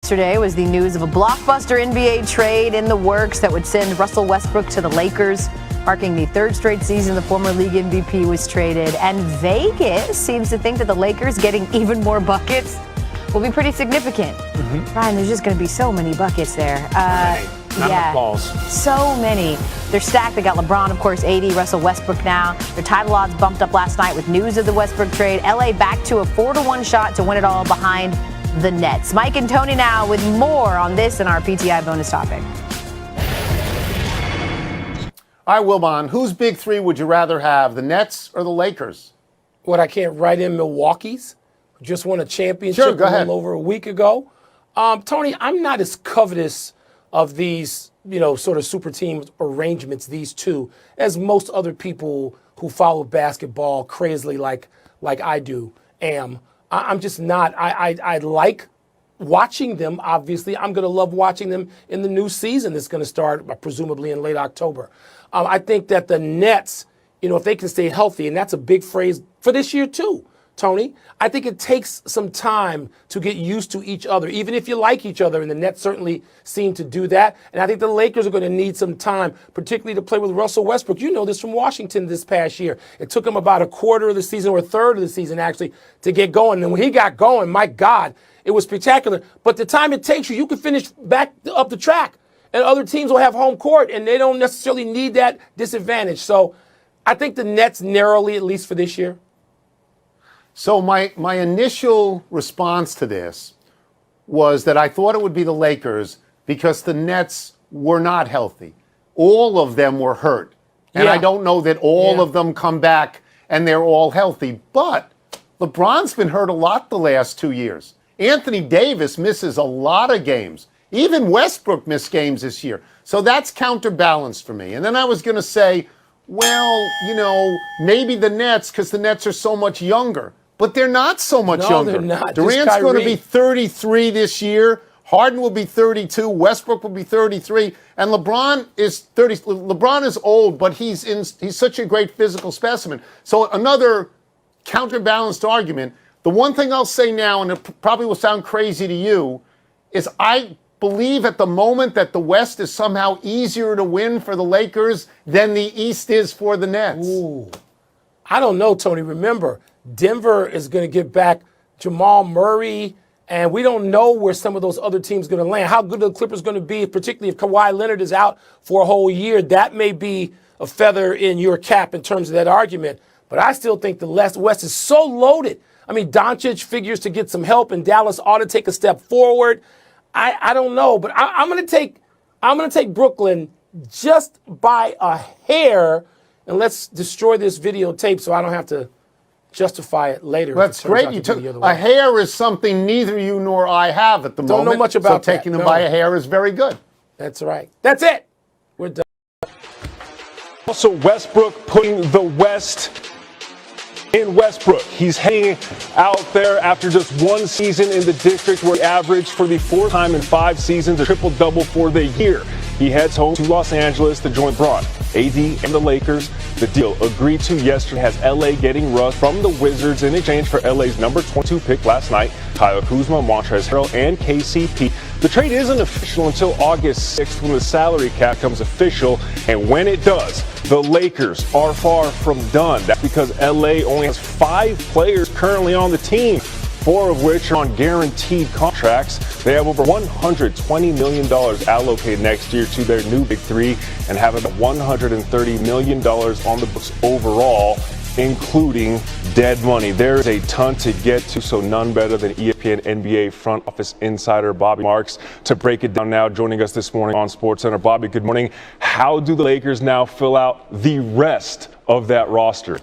Yesterday was the news of a blockbuster NBA trade in the works that would send Russell Westbrook to the Lakers, marking the third straight season the former league MVP was traded. And Vegas seems to think that the Lakers getting even more buckets will be pretty significant. Ryan, there's just going to be so many buckets there. Not balls. So many. They're stacked. They got LeBron, of course, AD, Russell Westbrook now. Their title odds bumped up last night with news of the Westbrook trade. LA back to a 4-1 shot to win it all behind the Nets. Mike and Tony now with more on this and our PTI bonus topic. All right, Wilbon, whose big three would you rather have, the Nets or the Lakers? What, I can't write in Milwaukee's? Just won a championship Sure, go ahead. a little over a week ago. Tony, I'm not as covetous of these, sort of super team arrangements, these two, as most other people who follow basketball crazily like I do am. I'm just not. I like watching them, obviously. I'm going to love watching them in the new season that's going to start presumably in late October. I think that the Nets, if they can stay healthy, and that's a big phrase for this year too, Tony, I think it takes some time to get used to each other, even if you like each other, and the Nets certainly seem to do that. And I think the Lakers are going to need some time, particularly to play with Russell Westbrook. You know this from Washington this past year. It took him about a quarter of the season, or a third of the season, actually, to get going. And when he got going, my God, it was spectacular. But the time it takes you can finish back up the track. And other teams will have home court, and they don't necessarily need that disadvantage. So I think the Nets narrowly, at least for this year. So my initial response to this was that I thought it would be the Lakers because the Nets were not healthy. All of them were hurt. And I don't know that all of them come back and they're all healthy. But LeBron's been hurt a lot the last 2 years. Anthony Davis misses a lot of games. Even Westbrook missed games this year. So that's counterbalanced for me. And then I was going to say, well, maybe the Nets, because the Nets are so much younger. But they're not so much younger. They're not. Durant's going to be 33 this year. Harden will be 32. Westbrook will be 33. And LeBron is 30. LeBron is old, but he's such a great physical specimen. So another counterbalanced argument. The one thing I'll say now, and it probably will sound crazy to you, is I believe at the moment that the West is somehow easier to win for the Lakers than the East is for the Nets. Ooh. I don't know, Tony. Remember, Denver is going to get back Jamal Murray, and we don't know where some of those other teams are going to land. How good are the Clippers going to be, particularly if Kawhi Leonard is out for a whole year? That may be a feather in your cap in terms of that argument. But I still think the West is so loaded. I mean, Doncic figures to get some help, and Dallas ought to take a step forward. I don't know, but I'm going to take Brooklyn just by a hair, and let's destroy this videotape so I don't have to justify it later. That's great. You took a hair is something neither you nor I have at the moment. Don't know much about so taking them by a hair is very good. That's right. That's it. We're done. Also, Westbrook putting the West in Westbrook. He's hanging out there after just one season in the district where he averaged for the fourth time in 5 seasons a triple-double for the year. He heads home to Los Angeles to join Bron, AD, and the Lakers. The deal agreed to yesterday has LA getting Russ from the Wizards in exchange for LA's number 22 pick last night, Kyle Kuzma, Montrezl Harrell, and KCP. The trade isn't official until August 6th when the salary cap becomes official, and when it does, the Lakers are far from done. That's because LA only has 5 players currently on the team, 4 of which are on guaranteed contracts. They have over $120 million allocated next year to their new big three and have about $130 million on the books overall, including dead money. There is a ton to get to, so none better than ESPN NBA front office insider Bobby Marks to break it down now, joining us this morning on SportsCenter. Bobby, good morning. How do the Lakers now fill out the rest of that roster?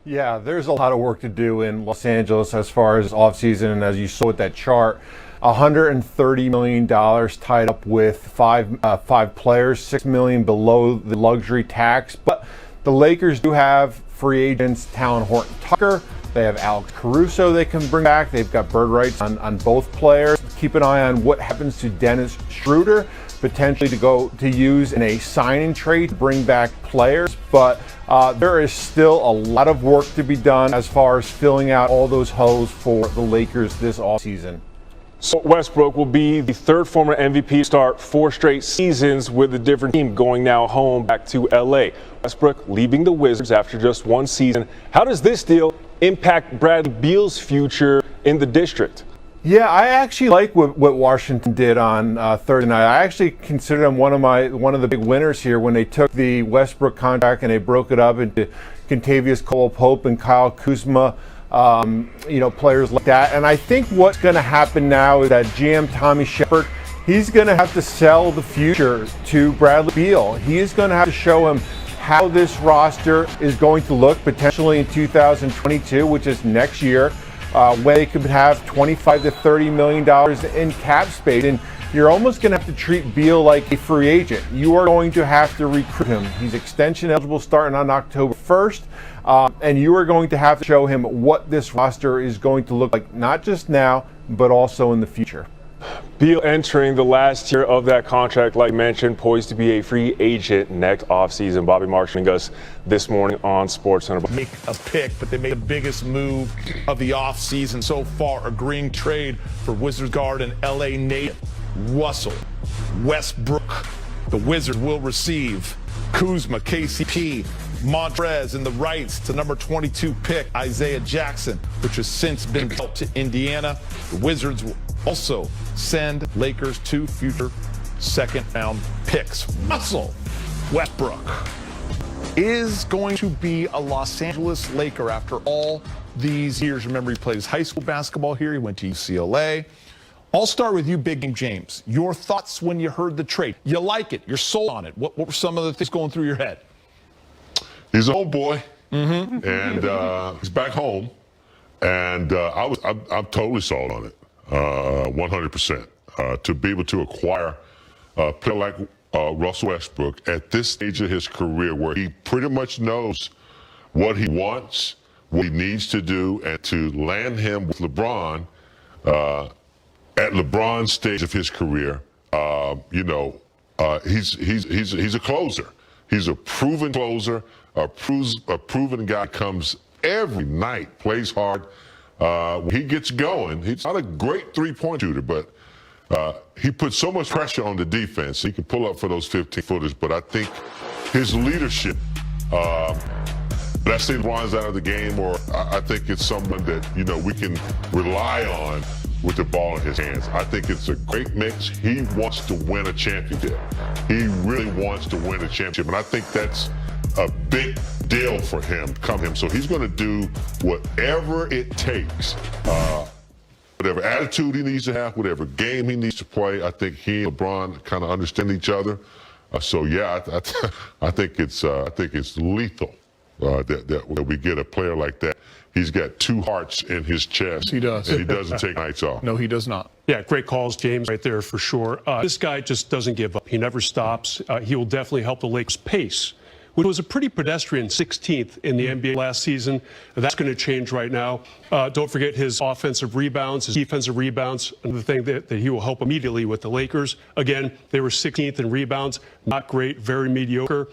Yeah, there's a lot of work to do in Los Angeles as far as offseason, and as you saw with that chart, $130 million tied up with five players, $6 million below the luxury tax. But the Lakers do have free agents, Talon Horton-Tucker. They have Alex Caruso they can bring back. They've got bird rights on both players. Keep an eye on what happens to Dennis Schroeder, potentially to use in a sign-and trade to bring back players. But there is still a lot of work to be done as far as filling out all those holes for the Lakers this offseason. So Westbrook will be the third former MVP to start 4 straight seasons with a different team, going now home back to LA. Westbrook leaving the Wizards after just 1 season. How does this deal impact Bradley Beal's future in the district? Yeah, I actually like what Washington did on Thursday night. I actually consider them one of the big winners here when they took the Westbrook contract and they broke it up into Kentavious Caldwell-Pope and Kyle Kuzma. Players like that. And I think what's going to happen now is that GM Tommy Shepard, he's going to have to sell the future to Bradley Beal. He is going to have to show him how this roster is going to look potentially in 2022, which is next year, when they could have $25 to $30 million in cap space. And you're almost going to have to treat Beal like a free agent. You are going to have to recruit him. He's extension eligible starting on October 1st. And you are going to have to show him what this roster is going to look like, not just now, but also in the future. Beal entering the last year of that contract, like mentioned, poised to be a free agent next offseason. Bobby Marks joining us this morning on SportsCenter. Make a pick, but they made the biggest move of the offseason so far, agreeing trade for Wizards guard and LA native Russell Westbrook. The Wizards will receive Kuzma, KCP, Montrez, and the rights to number 22 pick Isaiah Jackson, which has since been dealt to Indiana. The Wizards will also send Lakers 2 future second-round picks. Russell Westbrook is going to be a Los Angeles Laker after all these years. Remember, he played his high school basketball here. He went to UCLA. I'll start with you, Big Game James. Your thoughts when you heard the trade. You like it. You're sold on it. What were some of the things going through your head? He's an old boy, and he's back home, and I'm totally sold on it, 100%. To be able to acquire a player like Russell Westbrook at this stage of his career, where he pretty much knows what he wants, what he needs to do, and to land him with LeBron at LeBron's stage of his career, he's a closer. He's a proven closer. A proven guy, comes every night, plays hard. When he gets going, he's not a great three-point shooter, but he puts so much pressure on the defense. He can pull up for those 15-footers, but I think his leadership, let's say LeBron's out of the game, or I think it's someone that, we can rely on with the ball in his hands. I think it's a great mix. He wants to win a championship. He really wants to win a championship, and I think that's a big deal for him, So he's going to do whatever it takes, whatever attitude he needs to have, whatever game he needs to play. I think he and LeBron kind of understand each other. I think it's lethal that we get a player like that. He's got 2 hearts in his chest. He does. And he doesn't take nights off. No, he does not. Yeah, great calls, James, right there for sure. This guy just doesn't give up. He never stops. He will definitely help the Lakers pace, which was a pretty pedestrian 16th in the NBA last season. That's going to change right now. Don't forget his offensive rebounds, his defensive rebounds, another thing that he will help immediately with the Lakers. Again, they were 16th in rebounds. Not great, very mediocre.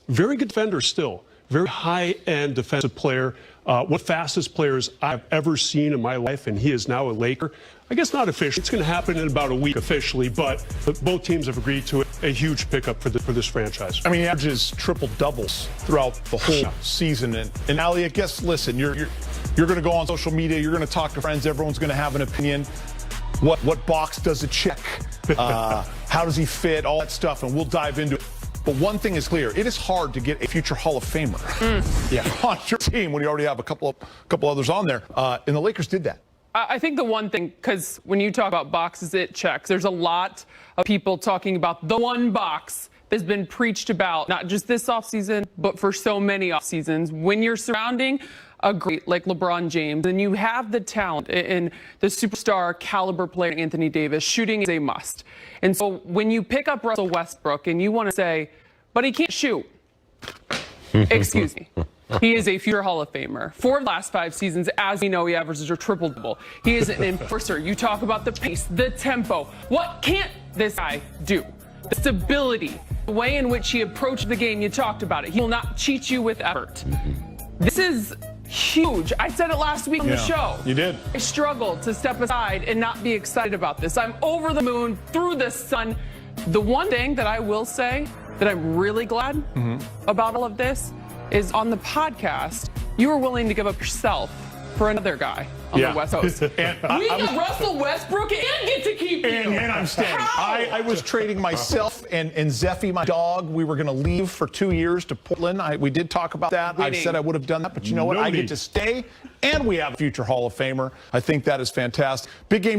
Very good defender still. Very high-end defensive player. What fastest players I've ever seen in my life, and he is now a Laker. I guess not officially. It's going to happen in about a week officially, but both teams have agreed to it. A huge pickup for this franchise. I mean, he averages triple-doubles throughout the whole season. And Ali, I guess, listen, you're going to go on social media. You're going to talk to friends. Everyone's going to have an opinion. What box does it check? How does he fit? All that stuff, and we'll dive into it. But one thing is clear: it is hard to get a future Hall of Famer on your team when you already have a couple others on there. And the Lakers did that. I think the one thing, because when you talk about boxes it checks, there's a lot of people talking about the one box that's been preached about, not just this offseason, but for so many off seasons. When you're surrounding a great like LeBron James, and you have the talent and the superstar caliber player Anthony Davis, shooting is a must. And so when you pick up Russell Westbrook and you want to say, but he can't shoot, excuse me. He is a future Hall of Famer. For the last 5 seasons, as we know, he averages a triple-double. He is an enforcer. You talk about the pace, the tempo. What can't this guy do? The stability, the way in which he approached the game, you talked about it. He will not cheat you with effort. This is huge. I said it last week on the show. You did. I struggled to step aside and not be excited about this. I'm over the moon, through the sun. The one thing that I will say that I'm really glad about all of this is on the podcast, you were willing to give up yourself for another guy on the West Coast. And we get Russell Westbrook and get to keep you. And I'm staying. I was trading myself and Zeffy, my dog. We were going to leave for 2 years to Portland. We did talk about that. I said I would have done that, but you know what? I get to stay, and we have a future Hall of Famer. I think that is fantastic. Big game.